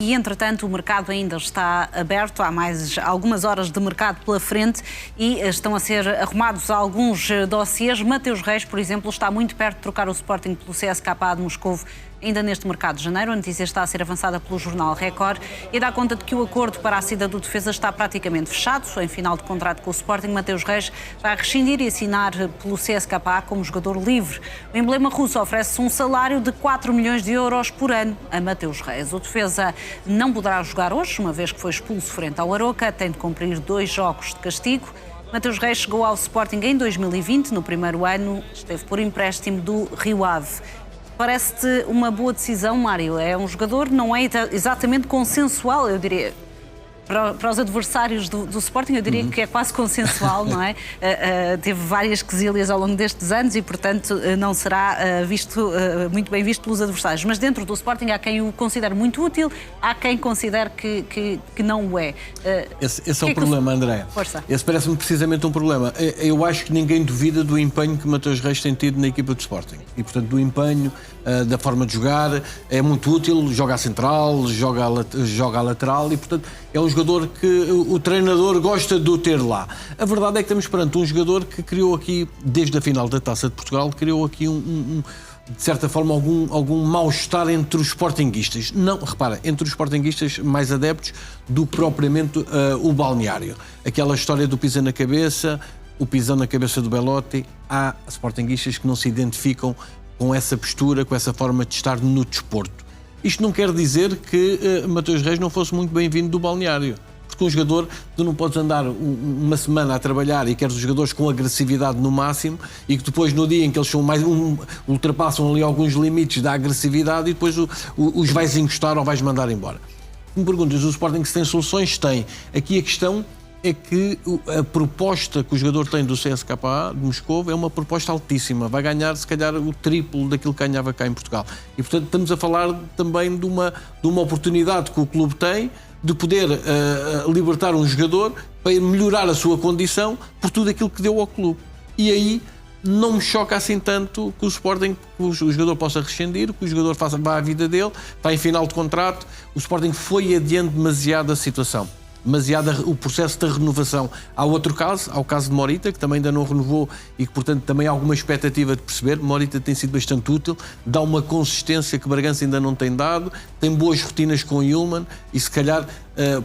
E, entretanto, o mercado ainda está aberto, há mais algumas horas de mercado pela frente e estão a ser arrumados alguns dossiês. Mateus Reis, por exemplo, está muito perto de trocar o Sporting pelo CSKA de Moscovo ainda neste mercado de janeiro. A notícia está a ser avançada pelo jornal Record e dá conta de que o acordo para a saída do defesa está praticamente fechado. Em final de contrato com o Sporting, Mateus Reis vai rescindir e assinar pelo CSKA como jogador livre. O emblema russo oferece um salário de 4 milhões de euros por ano a Mateus Reis. O defesa não poderá jogar hoje, uma vez que foi expulso frente ao Aroca, tem de cumprir 2 jogos de castigo. Mateus Reis chegou ao Sporting em 2020, no primeiro ano esteve por empréstimo do Rio Ave. Parece-te uma boa decisão, Mário? É um jogador, não é exatamente consensual, eu diria. Para os adversários do Sporting, eu diria que é quase consensual, não é? Teve várias quesílias ao longo destes anos e, portanto, não será muito bem visto pelos adversários. Mas dentro do Sporting há quem o considere muito útil, há quem considere que não o é. Esse é o problema, André. Força. Esse parece-me precisamente um problema. Eu acho que ninguém duvida do empenho que Mateus Reis tem tido na equipa do Sporting. E, portanto, do empenho, da forma de jogar, é muito útil, joga à central, joga à lateral e, portanto, é um jogador que o treinador gosta de o ter lá. A verdade é que estamos perante um jogador que criou aqui, desde a final da Taça de Portugal, criou aqui de certa forma algum mal-estar entre os sportinguistas. Não, repara, entre os sportinguistas mais adeptos do que propriamente o balneário. Aquela história do pisão na cabeça, o pisão na cabeça do Belotti. Há sportinguistas que não se identificam com essa postura, com essa forma de estar no desporto. Isto não quer dizer que Mateus Reis não fosse muito bem-vindo do balneário. Porque um jogador, tu não podes andar uma semana a trabalhar e queres os jogadores com agressividade no máximo e que depois no dia em que eles são ultrapassam ali alguns limites da agressividade e depois os vais encostar ou vais mandar embora. Me perguntas, o Sporting se tem soluções? Tem. Aqui a questão é que a proposta que o jogador tem do CSKA de Moscovo é uma proposta altíssima. Vai ganhar, se calhar, o triplo daquilo que ganhava cá em Portugal. E, portanto, estamos a falar também de uma oportunidade que o clube tem de poder libertar um jogador para melhorar a sua condição por tudo aquilo que deu ao clube. E aí não me choca assim tanto que o Sporting, que o jogador possa rescindir, que o jogador vá à vida dele, está em final de contrato. O Sporting foi adiante demasiado a situação. Demasiado o processo da renovação. Há outro caso, há o caso de Morita, que também ainda não renovou e que, portanto, também há alguma expectativa de perceber. Morita tem sido bastante útil, dá uma consistência que Bragança ainda não tem dado, tem boas rotinas com Yulman e, se calhar,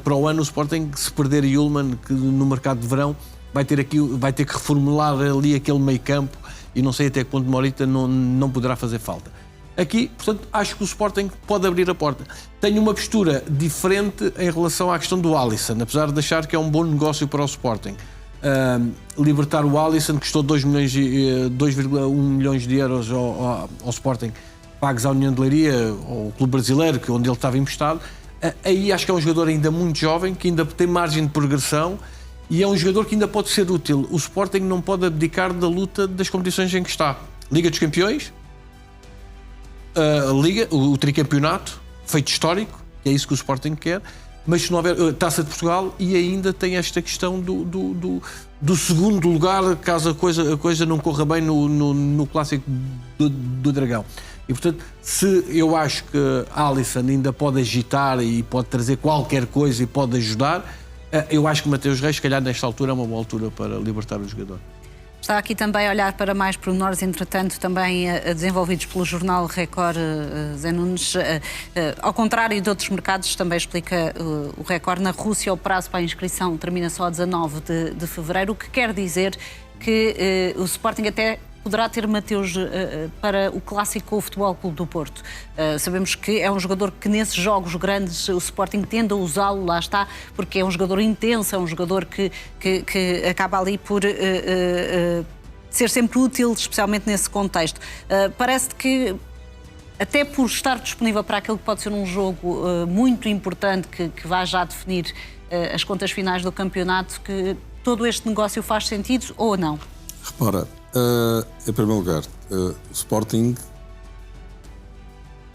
para o ano o Sporting, se perder Yulman, que no mercado de verão vai ter que reformular ali aquele meio campo e não sei até que ponto Morita não poderá fazer falta. Aqui, portanto, acho que o Sporting pode abrir a porta. Tenho uma postura diferente em relação à questão do Alisson, apesar de achar que é um bom negócio para o Sporting. Libertar o Alisson, custou 2,1 milhões de euros ao Sporting, pagos à União de Leiria, ao Clube Brasileiro, onde ele estava emprestado. Aí acho que é um jogador ainda muito jovem, que ainda tem margem de progressão e é um jogador que ainda pode ser útil. O Sporting não pode abdicar da luta das competições em que está. Liga dos Campeões, Liga, o tricampeonato, feito histórico, que é isso que o Sporting quer, mas se não houver Taça de Portugal e ainda tem esta questão do segundo lugar, caso a coisa não corra bem no clássico do Dragão. E, portanto, se eu acho que Alisson ainda pode agitar e pode trazer qualquer coisa e pode ajudar, eu acho que Mateus Reis, se calhar nesta altura, é uma boa altura para libertar o jogador. Está aqui também a olhar para mais pormenores, entretanto, também desenvolvidos pelo jornal Record, Zé Nunes. Ao contrário de outros mercados, também explica o Record, na Rússia o prazo para a inscrição termina só a 19 de fevereiro, o que quer dizer que o Sporting até poderá ter Mateus para o clássico com o Futebol Clube do Porto. Sabemos que é um jogador que nesses jogos grandes o Sporting tende a usá-lo, lá está, porque é um jogador intenso, é um jogador que acaba ali por ser sempre útil, especialmente nesse contexto. Parece que, até por estar disponível para aquilo que pode ser um jogo muito importante, que vai já definir as contas finais do campeonato, que todo este negócio faz sentido ou não? Repara, em primeiro lugar, o Sporting,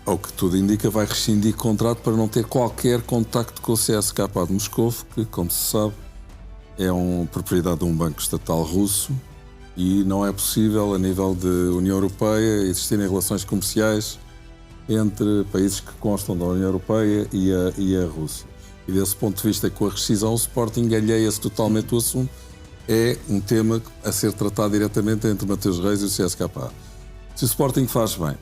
ao que tudo indica, vai rescindir contrato para não ter qualquer contacto com o CSKA de Moscovo, que, como se sabe, é uma propriedade de um banco estatal russo e não é possível, a nível de União Europeia, existirem relações comerciais entre países que constam da União Europeia e a Rússia. E desse ponto de vista, com a rescisão, o Sporting alheia-se totalmente do assunto. É um tema a ser tratado diretamente entre Mateus Reis e o CSKA. Se o Sporting faz bem...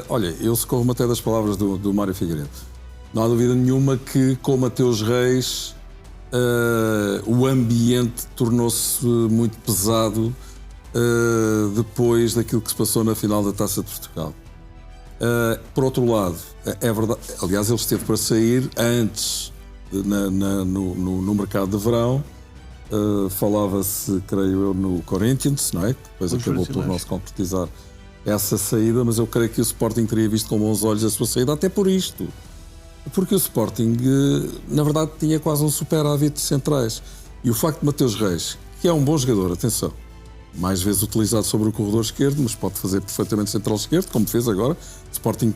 olha, eu socorro-me até das palavras do Mário Figueiredo. Não há dúvida nenhuma que com o Mateus Reis o ambiente tornou-se muito pesado depois daquilo que se passou na final da Taça de Portugal. Por outro lado, é verdade, aliás, ele esteve para sair antes no mercado de verão. Falava-se, creio eu, no Corinthians, não é? Que depois acabou por não se concretizar essa saída, mas eu creio que o Sporting teria visto com bons olhos a sua saída, até por isto. Porque o Sporting, na verdade, tinha quase um superávit de centrais. E o facto de Mateus Reis, que é um bom jogador, atenção, mais vezes utilizado sobre o corredor esquerdo, mas pode fazer perfeitamente central esquerdo, como fez agora. O Sporting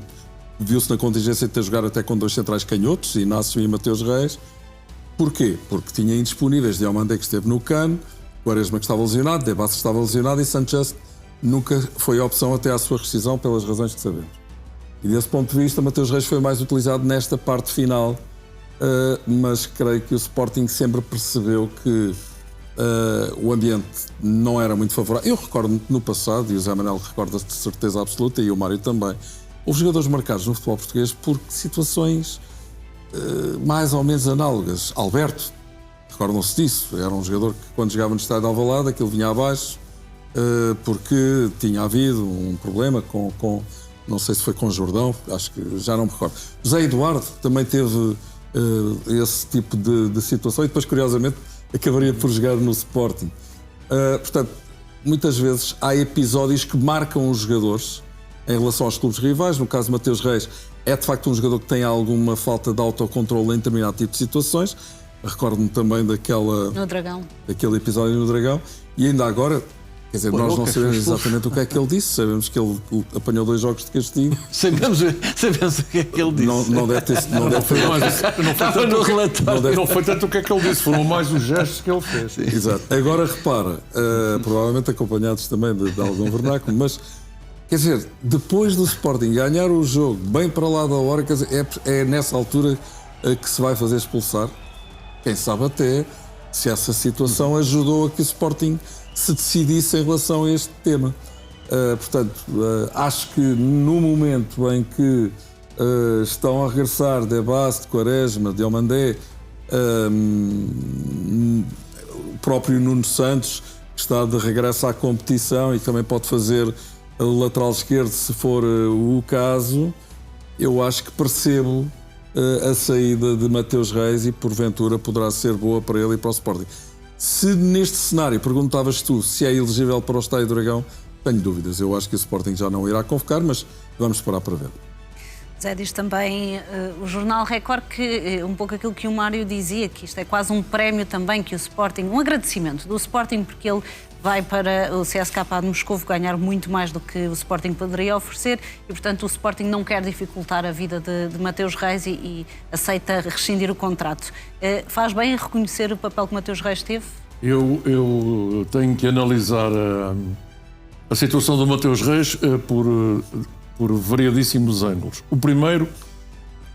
viu-se na contingência de ter jogado até com 2 centrais canhotos, Inácio e Mateus Reis. Porquê? Porque tinha indisponíveis Diomandé, que esteve no CAN, Quaresma, que estava lesionado, De Bastos estava lesionado e Sanchez nunca foi a opção até à sua rescisão, pelas razões que sabemos. E desse ponto de vista, Mateus Reis foi mais utilizado nesta parte final, mas creio que o Sporting sempre percebeu que o ambiente não era muito favorável. Eu recordo-me no passado, e o Zé Manuel recorda-se de certeza absoluta, e o Mário também, houve jogadores marcados no futebol português por situações mais ou menos análogas. Alberto, recordam-se disso, era um jogador que quando jogava no estádio de Alvalade, aquilo vinha abaixo, porque tinha havido um problema com não sei se foi com Jordão, acho que já não me recordo. José Eduardo também teve esse tipo de situação e depois, curiosamente, acabaria por jogar no Sporting. Portanto, muitas vezes há episódios que marcam os jogadores em relação aos clubes rivais. No caso de Mateus Reis, é de facto um jogador que tem alguma falta de autocontrole em determinado tipo de situações. Recordo-me também daquele episódio no Dragão. E ainda agora, quer dizer, nós não sabemos exatamente o que é que ele disse. Sabemos que ele apanhou 2 jogos de castigo. Sabemos o que é que ele disse. Não deve ter Não foi tanto o que é que ele disse, foram mais os gestos que ele fez. Sim. Exato. Agora repara, provavelmente acompanhados também de algum vernáculo, mas quer dizer, depois do Sporting ganhar o jogo bem para lá da hora, quer dizer, é nessa altura que se vai fazer expulsar. Quem sabe até se essa situação ajudou a que o Sporting se decidisse em relação a este tema. Portanto, acho que no momento em que estão a regressar De Bastos, Quaresma, Diomandé, o próprio Nuno Santos, que está de regresso à competição e que também pode fazer lateral esquerdo se for o caso, eu acho que percebo a saída de Mateus Reis e porventura poderá ser boa para ele e para o Sporting. Se neste cenário perguntavas tu se é elegível para o Estádio do Dragão, tenho dúvidas. Eu acho que o Sporting já não irá convocar, mas vamos esperar para ver. Zé, diz também o Jornal Record que um pouco aquilo que o Mário dizia, que isto é quase um prémio também que o Sporting, um agradecimento do Sporting, porque ele vai para o CSKA de Moscovo ganhar muito mais do que o Sporting poderia oferecer e, portanto, o Sporting não quer dificultar a vida de Mateus Reis e aceita rescindir o contrato. Faz bem em reconhecer o papel que Mateus Reis teve? Eu tenho que analisar a situação do Mateus Reis por variadíssimos ângulos. O primeiro,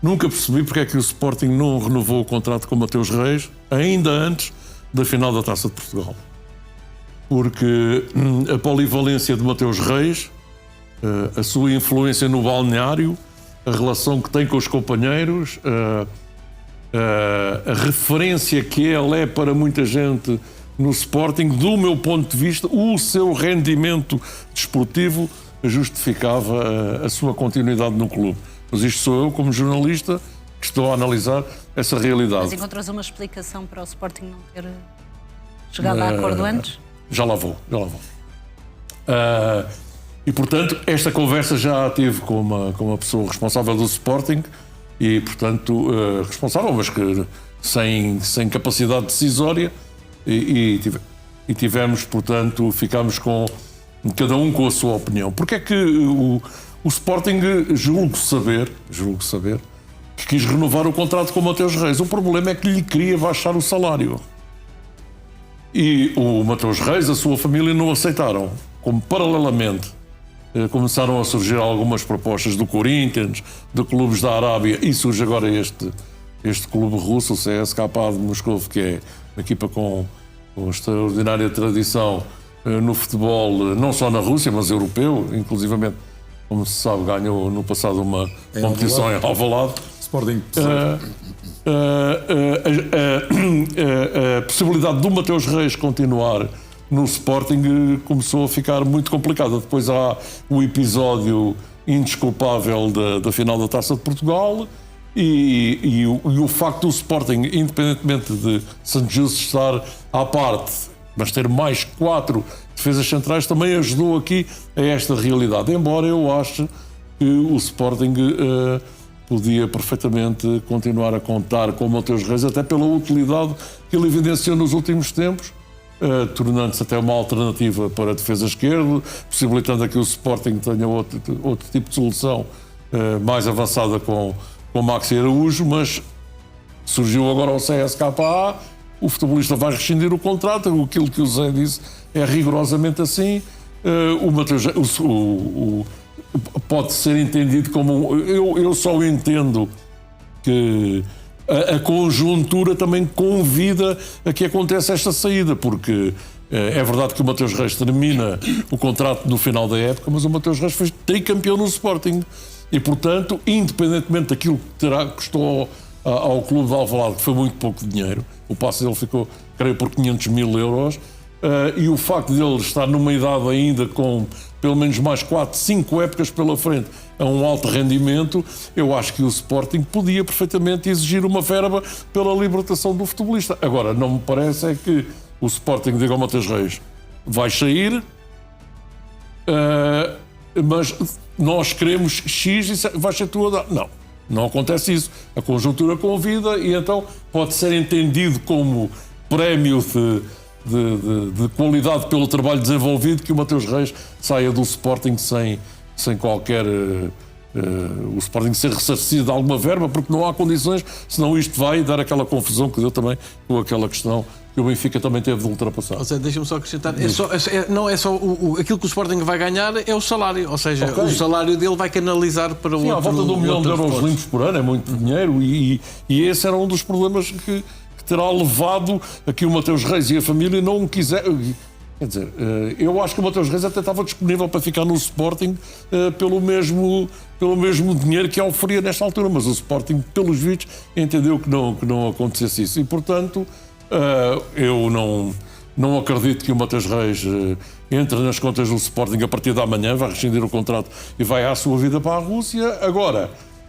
nunca percebi porque é que o Sporting não renovou o contrato com o Mateus Reis ainda antes da final da Taça de Portugal. Porque a polivalência de Mateus Reis, a sua influência no balneário, a relação que tem com os companheiros, a referência que ele é para muita gente no Sporting, do meu ponto de vista, o seu rendimento desportivo justificava a sua continuidade no clube. Mas isto sou eu, como jornalista, que estou a analisar essa realidade. Mas encontras uma explicação para o Sporting não ter chegado a acordo antes? Já lá vou. E, portanto, esta conversa já a tive com uma pessoa responsável do Sporting e, portanto, responsável, mas que sem capacidade decisória e tivemos, portanto, ficámos com cada um com a sua opinião. Porque é que o Sporting, julgo saber, que quis renovar o contrato com o Mateus Reis. O problema é que lhe queria baixar o salário. E o Mateus Reis, a sua família, não aceitaram. Como, paralelamente começaram a surgir algumas propostas do Corinthians, de clubes da Arábia, e surge agora este clube russo, o CSKA de Moscou, que é uma equipa com extraordinária tradição no futebol, não só na Rússia, mas europeu, inclusivamente, como se sabe, ganhou no passado uma competição em Alvalade. Sporting. A possibilidade do Mateus Reis continuar no Sporting começou a ficar muito complicada. Depois há o episódio indesculpável da final da Taça de Portugal e o facto do Sporting, independentemente de Santo Justo estar à parte, mas ter mais 4 defesas centrais, também ajudou aqui a esta realidade. Embora eu ache que o Sporting podia perfeitamente continuar a contar com o Mateus Reis, até pela utilidade que ele evidenciou nos últimos tempos, tornando-se até uma alternativa para a defesa esquerda, possibilitando que o Sporting tenha outro tipo de solução mais avançada com Maxi Araújo, mas surgiu agora o CSKA, o futebolista vai rescindir o contrato, aquilo que o Zé disse é rigorosamente assim. O Mateus pode ser entendido como... Eu só entendo que a conjuntura também convida a que aconteça esta saída, porque é verdade que o Mateus Reis termina o contrato no final da época, mas o Mateus Reis foi tricampeão no Sporting e, portanto, independentemente daquilo que custou ao clube de Alvalade, que foi muito pouco dinheiro, o passe dele ficou, creio, por 500 mil euros, e o facto de ele estar numa idade ainda com pelo menos mais 4, 5 épocas pela frente a um alto rendimento, eu acho que o Sporting podia perfeitamente exigir uma verba pela libertação do futebolista. Agora, não me parece é que o Sporting diga ao Mateus Reis: vai sair, mas nós queremos X e vai ser tu a dar. Não acontece isso. A conjuntura convida e então pode ser entendido como prémio de qualidade pelo trabalho desenvolvido que o Mateus Reis saia do Sporting sem qualquer... o Sporting ser ressarcido de alguma verba, porque não há condições, senão isto vai dar aquela confusão que deu também com aquela questão que o Benfica também teve de ultrapassar. Ou seja, deixa-me só acrescentar, aquilo que o Sporting vai ganhar é o salário, ou seja, o salário dele vai canalizar para Sim, outro... à volta de $1 milhão limpos por ano, é muito dinheiro e esse era um dos problemas que terá levado a que o Mateus Reis e a família não quiserem... Quer dizer, eu acho que o Mateus Reis até estava disponível para ficar no Sporting pelo mesmo dinheiro que oferia nesta altura, mas o Sporting, pelos vistos, entendeu que não acontecesse isso. E, portanto, eu não acredito que o Mateus Reis entre nas contas do Sporting a partir de amanhã, vai rescindir o contrato e vai à sua vida para a Rússia. Agora,